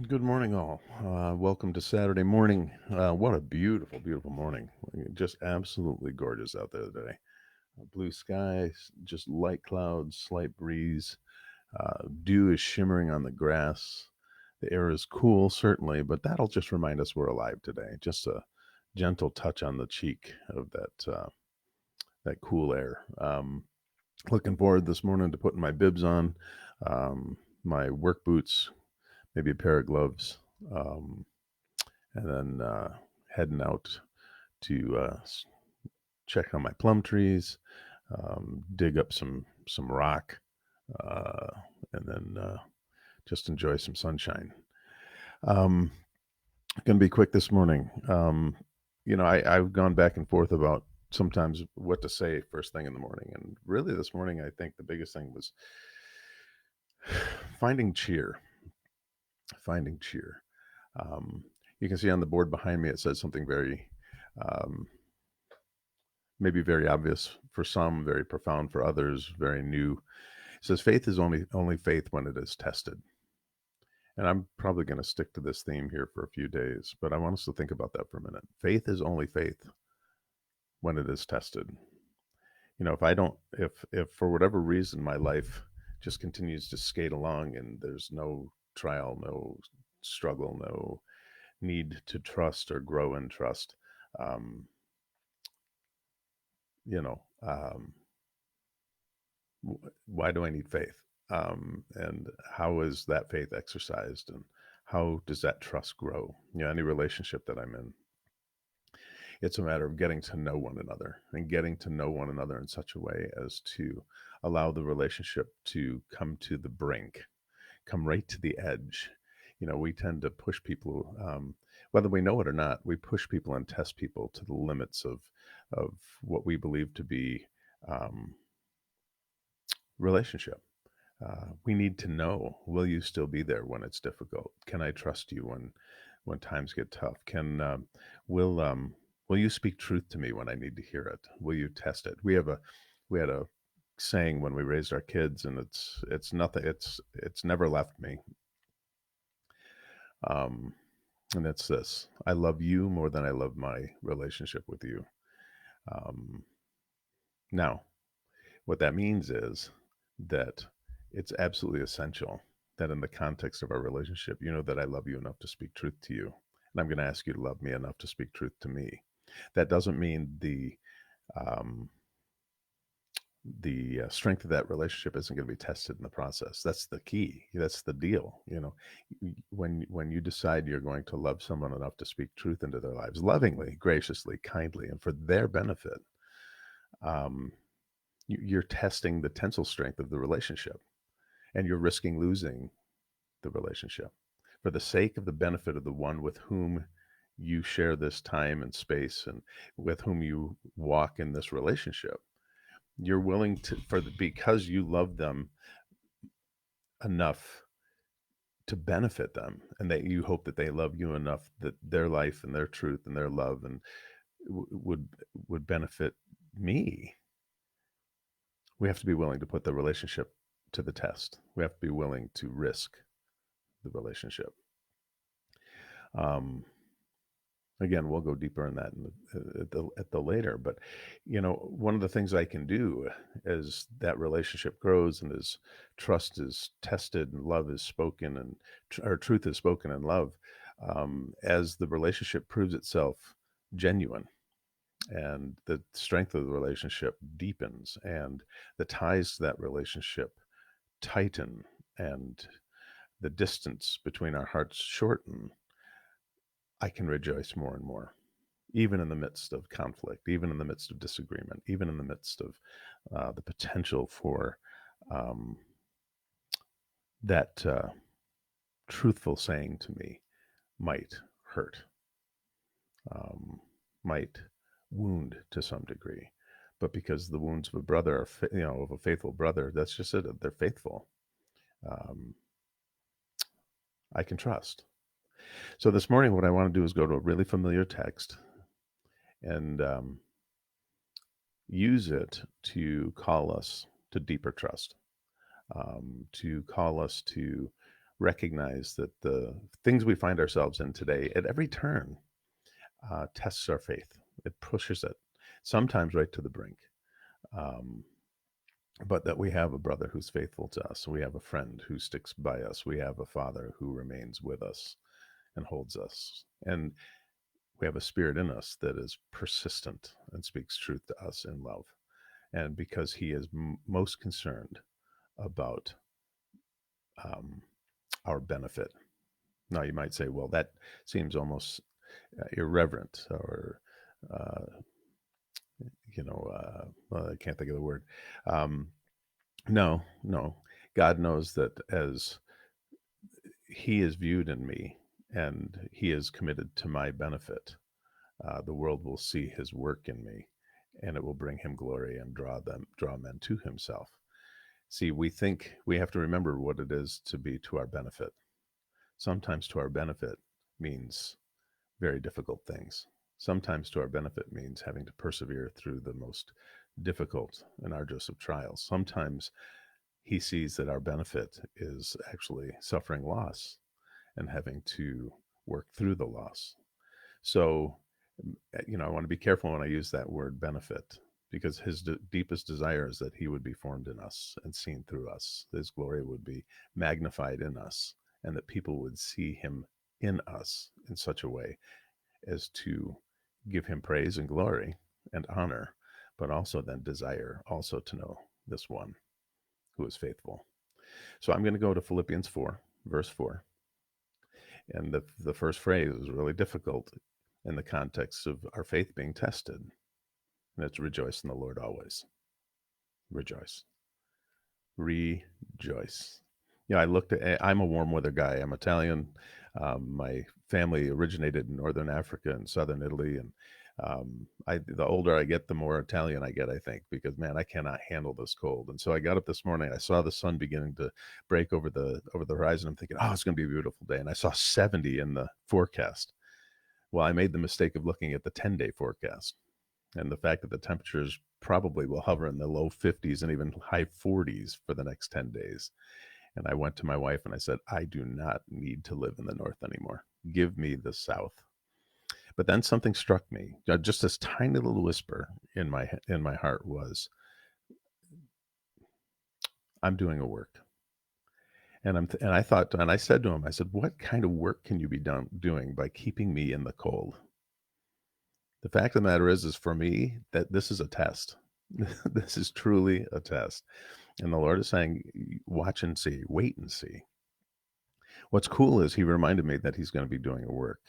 Good morning, all. Welcome to Saturday morning. What a beautiful, beautiful morning. Just absolutely gorgeous out there today. Blue skies, just light clouds, slight breeze. Dew is shimmering on the grass. The air is cool, certainly, but that'll just remind us we're alive today. Just a gentle touch on the cheek of that cool air. Looking forward this morning to putting my bibs on, my work boots, maybe a pair of gloves. Um, and then heading out to check on my plum trees, dig up some rock, uh, and then just enjoy some sunshine. Um, Going to be quick this morning. I've gone back and forth about sometimes what to say first thing in the morning, and really this morning I think the biggest thing was finding cheer. Finding cheer. Um, you can see on the board behind me it says something very um, maybe very obvious for some, very profound for others, very new. It says faith is only faith when it is tested. And I'm probably going to stick to this theme here for a few days, but I want us to think about that for a minute. Faith is only faith when it is tested. If I don't, if for whatever reason my life just continues to skate along and there's no trial, no struggle, no need to trust or grow in trust, um, you know, um, why do I need faith? And how is that faith exercised? And how does that trust grow? Any relationship that I'm in, it's a matter of getting to know one another and getting to know one another in such a way as to allow the relationship to come to the brink, come right to the edge. We tend to push people, whether we know it or not, we push people and test people to the limits of what we believe to be um, relationship. We need to know, will you still be there when it's difficult? Can I trust you when times get tough? Will will you speak truth to me when I need to hear it? Will you test it? We had a saying when we raised our kids, and it's nothing. It's never left me. Um, and it's this: I love you more than I love my relationship with you. Um, Now, what that means is that it's absolutely essential that in the context of our relationship, you know that I love you enough to speak truth to you. And I'm going to ask you to love me enough to speak truth to me. That doesn't mean um, the strength of that relationship isn't going to be tested in the process. That's the key. That's the deal. When you decide you're going to love someone enough to speak truth into their lives, lovingly, graciously, kindly, and for their benefit, um, you're testing the tensile strength of the relationship, and you're risking losing the relationship for the sake of the benefit of the one with whom you share this time and space and with whom you walk in this relationship. You're willing to, because you love them enough to benefit them, and that you hope that they love you enough that their life and their truth and their love and would would benefit me. We have to be willing to put the relationship to the test. We have to be willing to risk the relationship. Um, Again, we'll go deeper in that at the later. But one of the things I can do as that relationship grows and as trust is tested and love is spoken and or truth is spoken in love, as the relationship proves itself genuine and the strength of the relationship deepens and the ties to that relationship tighten and the distance between our hearts shorten, I can rejoice more and more, even in the midst of conflict, even in the midst of disagreement, even in the midst of the potential for um, that truthful saying to me might hurt, um, might wound to some degree. But because the wounds of a brother are, of a faithful brother, that's just it. They're faithful. Um, I can trust. So this morning, what I want to do is go to a really familiar text and use it to call us to deeper trust, to call us to recognize that the things we find ourselves in today at every turn tests our faith. It pushes it, sometimes right to the brink. Um, but that we have a brother who's faithful to us. We have a friend who sticks by us. We have a father who remains with us and holds us. And we have a spirit in us that is persistent and speaks truth to us in love. And because he is most concerned about um, our benefit. Now, you might say, well, that seems almost irreverent or, uh, well, I can't think of the word. Um, no, no. God knows that as he is viewed in me and he is committed to my benefit, the world will see his work in me and it will bring him glory and draw men to himself. See, we think we have to remember what it is to be to our benefit. Sometimes to our benefit means very difficult things. Sometimes to our benefit means having to persevere through the most difficult and arduous of trials. Sometimes he sees that our benefit is actually suffering loss and having to work through the loss. So, I want to be careful when I use that word benefit because his deepest desire is that he would be formed in us and seen through us. His glory would be magnified in us and that people would see him in us in such a way as to give him praise and glory and honor, but also then desire also to know this one who is faithful. So I'm going to go to Philippians 4, verse 4. And the first phrase is really difficult in the context of our faith being tested. And it's rejoice in the Lord always. Rejoice. Rejoice. I looked at, I'm a warm weather guy. I'm Italian. My family originated in northern Africa and southern Italy. And the older I get, the more Italian I get, I think, because man, I cannot handle this cold. And so I got up this morning. I saw the sun beginning to break over the horizon. I'm thinking, oh, it's going to be a beautiful day. And I saw 70 in the forecast. Well, I made the mistake of looking at the 10-day forecast and the fact that the temperatures probably will hover in the low 50s and even high 40s for the next 10 days. And I went to my wife and I said, I do not need to live in the north anymore. Give me the south. But then something struck me. Just this tiny little whisper in my heart was, I'm doing a work. And I thought, and I said to him, I said, what kind of work can you be doing by keeping me in the cold? The fact of the matter is for me that this is a test. This is truly a test. And the Lord is saying, watch and see, wait and see. What's cool is he reminded me that he's going to be doing a work.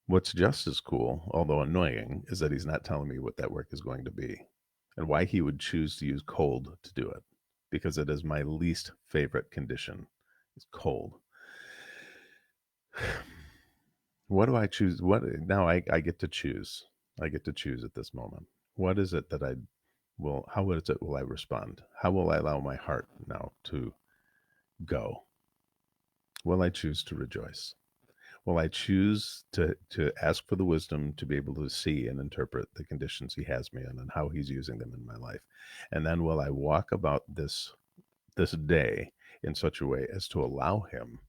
What's just as cool, although annoying, is that he's not telling me what that work is going to be and why he would choose to use cold to do it, because it is my least favorite condition. It's cold. What do I choose? What now? I get to choose. I get to choose at this moment. What is it that I will? How is it will I respond? How will I allow my heart now to go? Will I choose to rejoice? Will I choose to ask for the wisdom to be able to see and interpret the conditions he has me in and how he's using them in my life? And then will I walk about this day in such a way as to allow him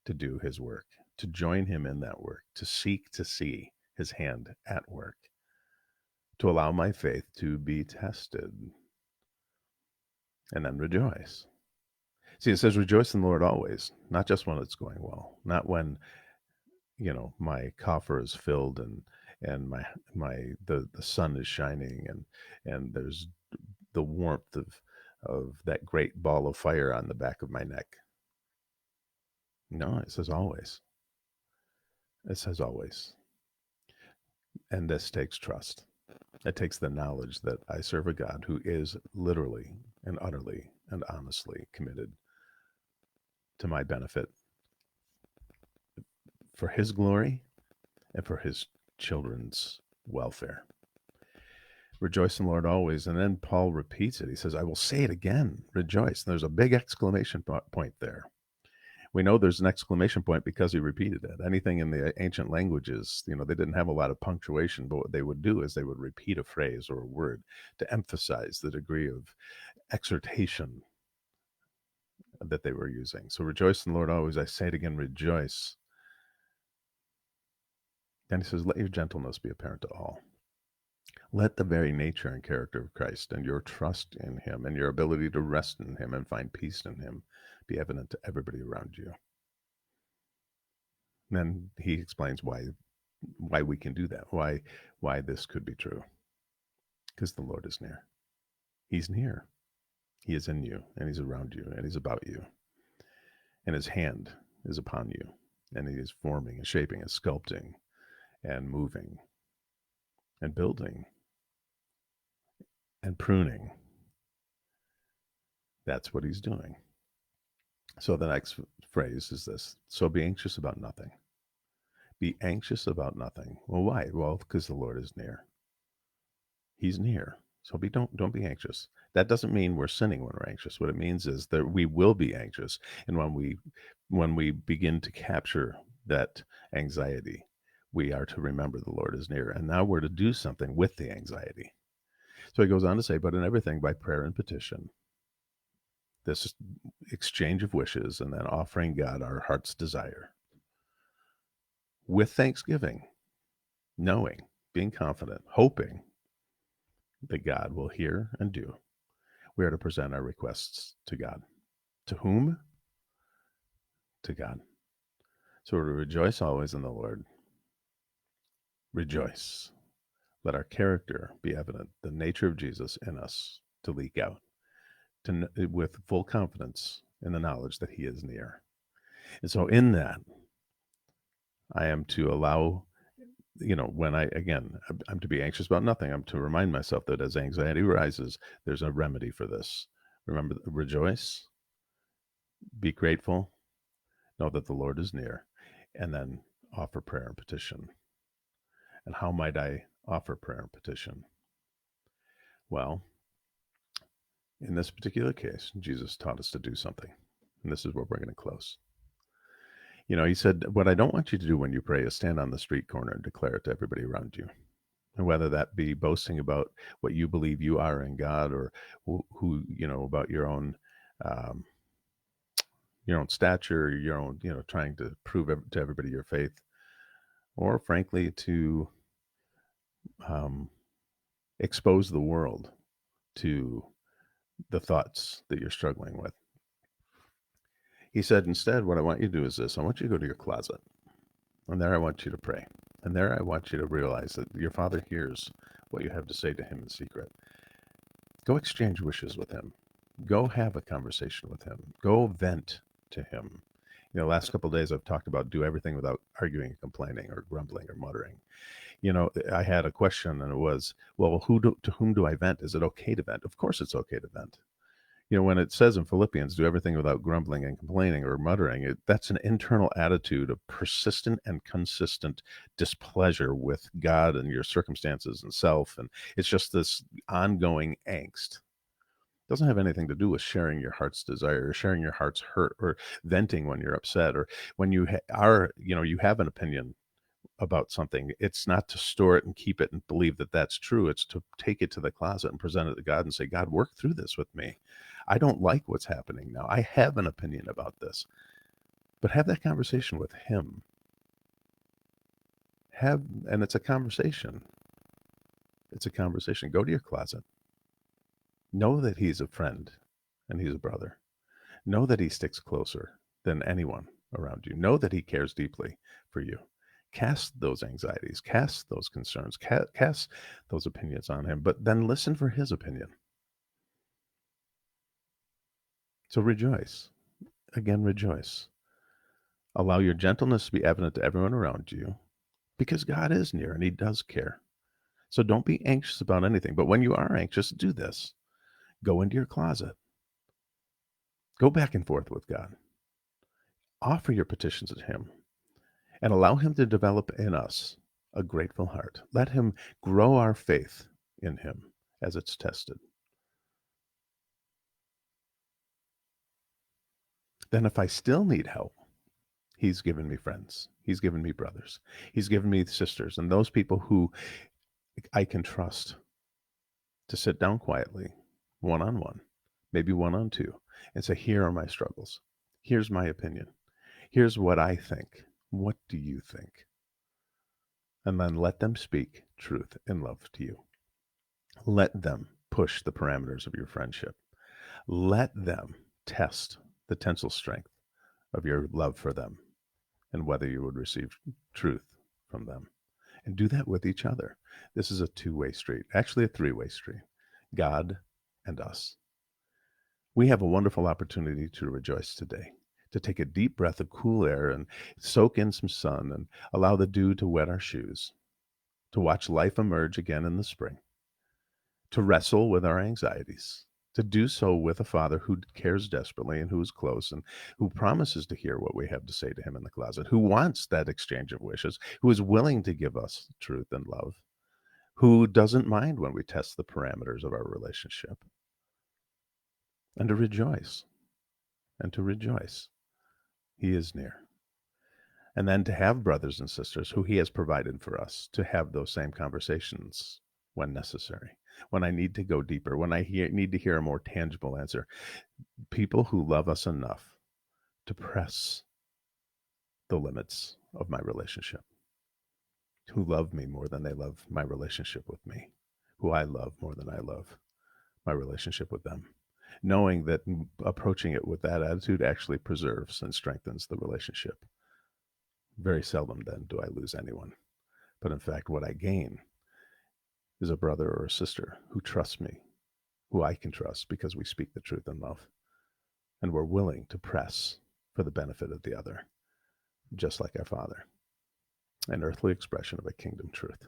to do his work, to join him in that work, to seek to see his hand at work, to allow my faith to be tested, and then rejoice. See, it says rejoice in the Lord always, not just when it's going well, not when my coffer is filled and the sun is shining and there's the warmth of that great ball of fire on the back of my neck. No, it says always. It says always. And this takes trust. It takes the knowledge that I serve a God who is literally and utterly and honestly committed to my benefit for his glory and for his children's welfare. Rejoice in the Lord always. And then Paul repeats it. He says, I will say it again, rejoice. And there's a big exclamation point there. We know there's an exclamation point because he repeated it. Anything in the ancient languages, they didn't have a lot of punctuation, but what they would do is they would repeat a phrase or a word to emphasize the degree of exhortation that they were using. So rejoice in the Lord always. I say it again, rejoice. Then he says, let your gentleness be apparent to all. Let the very nature and character of Christ and your trust in him and your ability to rest in him and find peace in him be evident to everybody around you. And then he explains why we can do that, why this could be true. Because the Lord is near. He's near. He is in you, and he's around you, and he's about you. And his hand is upon you, and he is forming and shaping and sculpting and moving and building and pruning. That's what he's doing. So the next phrase is this: so be anxious about nothing. Be anxious about nothing. Well, why? Well, because the Lord is near. He's near. So don't be anxious. That doesn't mean we're sinning when we're anxious. What it means is that we will be anxious, and when we begin to capture that anxiety, we are to remember the Lord is near, and now we're to do something with the anxiety. So he goes on to say, but in everything by prayer and petition, this exchange of wishes, and then offering God our heart's desire with thanksgiving, knowing, being confident, hoping that God will hear and do. We are to present our requests to God. To whom? To God. So we're to rejoice always in the Lord. Rejoice. Let our character be evident, the nature of Jesus in us to leak out, with full confidence in the knowledge that he is near. And so in that, I am to allow, when I'm to be anxious about nothing. I'm to remind myself that as anxiety rises, there's a remedy for this. Remember, rejoice, be grateful, know that the Lord is near, and then offer prayer and petition. And how might I offer prayer and petition? Well, in this particular case, Jesus taught us to do something. And this is where we're going to close. He said, what I don't want you to do when you pray is stand on the street corner and declare it to everybody around you. And whether that be boasting about what you believe you are in God, or who about um, your own stature, your own, trying to prove to everybody your faith, or frankly, to expose the world to the thoughts that you're struggling with. He said, instead, what I want you to do is this. I want you to go to your closet, and there I want you to pray. And there I want you to realize that your Father hears what you have to say to him in secret. Go exchange wishes with him. Go have a conversation with him. Go vent to him. Last couple of days I've talked about do everything without arguing, complaining, or grumbling, or muttering. I had a question, and it was, well, to whom do I vent? Is it okay to vent? Of course it's okay to vent. When it says in Philippians, do everything without grumbling and complaining or muttering, that's an internal attitude of persistent and consistent displeasure with God and your circumstances and self. And it's just this ongoing angst. It doesn't have anything to do with sharing your heart's desire, or sharing your heart's hurt, or venting when you're upset, or when you you have an opinion about something. It's not to store it and keep it and believe that that's true. It's to take it to the closet and present it to God and say, God, work through this with me. I don't like what's happening now. I have an opinion about this. But have that conversation with him. And it's a conversation. It's a conversation. Go to your closet. Know that he's a friend and he's a brother. Know that he sticks closer than anyone around you. Know that he cares deeply for you. Cast those anxieties, cast those concerns, cast those opinions on him, but then listen for his opinion. So rejoice. Again, rejoice. Allow your gentleness to be evident to everyone around you, because God is near and he does care. So don't be anxious about anything. But when you are anxious, do this. Go into your closet. Go back and forth with God. Offer your petitions to him, and allow him to develop in us a grateful heart. Let him grow our faith in him as it's tested. Then if I still need help, he's given me friends. He's given me brothers. He's given me sisters, and those people who I can trust to sit down quietly, one-on-one, maybe one on two, and say, here are my struggles. Here's my opinion. Here's what I think. What do you think? And then let them speak truth in love to you. Let them push the parameters of your friendship. Let them test the tensile strength of your love for them and whether you would receive truth from them. And do that with each other. This is a two-way street, actually a three-way street. God and us. We have a wonderful opportunity to rejoice today, to take a deep breath of cool air and soak in some sun and allow the dew to wet our shoes, to watch life emerge again in the spring, to wrestle with our anxieties, to do so with a Father who cares desperately and who is close and who promises to hear what we have to say to him in the closet, who wants that exchange of wishes, who is willing to give us truth and love, who doesn't mind when we test the parameters of our relationship, and to rejoice, and to rejoice. He is near. And then to have brothers and sisters who he has provided for us to have those same conversations when necessary, when I need to go deeper, when I need to hear a more tangible answer. People who love us enough to press the limits of my relationship, who love me more than they love my relationship with me, who I love more than I love my relationship with them, knowing that approaching it with that attitude actually preserves and strengthens the relationship. Very seldom then do I lose anyone. But in fact, what I gain is a brother or a sister who trusts me, who I can trust because we speak the truth in love. And we're willing to press for the benefit of the other, just like our Father, an earthly expression of a kingdom truth.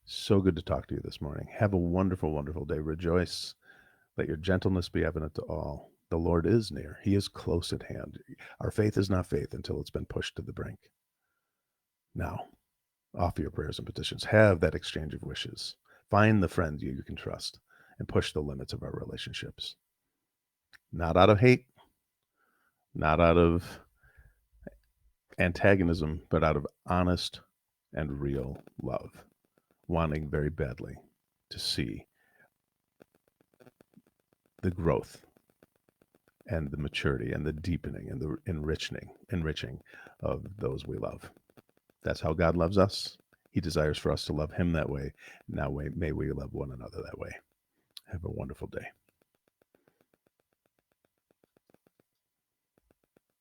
So good to talk to you this morning. Have a wonderful, wonderful day. Rejoice. Let your gentleness be evident to all. The Lord is near. He is close at hand. Our faith is not faith until it's been pushed to the brink. Now, offer your prayers and petitions. Have that exchange of wishes. Find the friend you can trust and push the limits of our relationships. Not out of hate, not out of antagonism, but out of honest and real love, wanting very badly to see the growth and the maturity and the deepening and the enriching of those we love. That's how God loves us. He desires for us to love him that way. Now may we love one another that way. Have a wonderful day.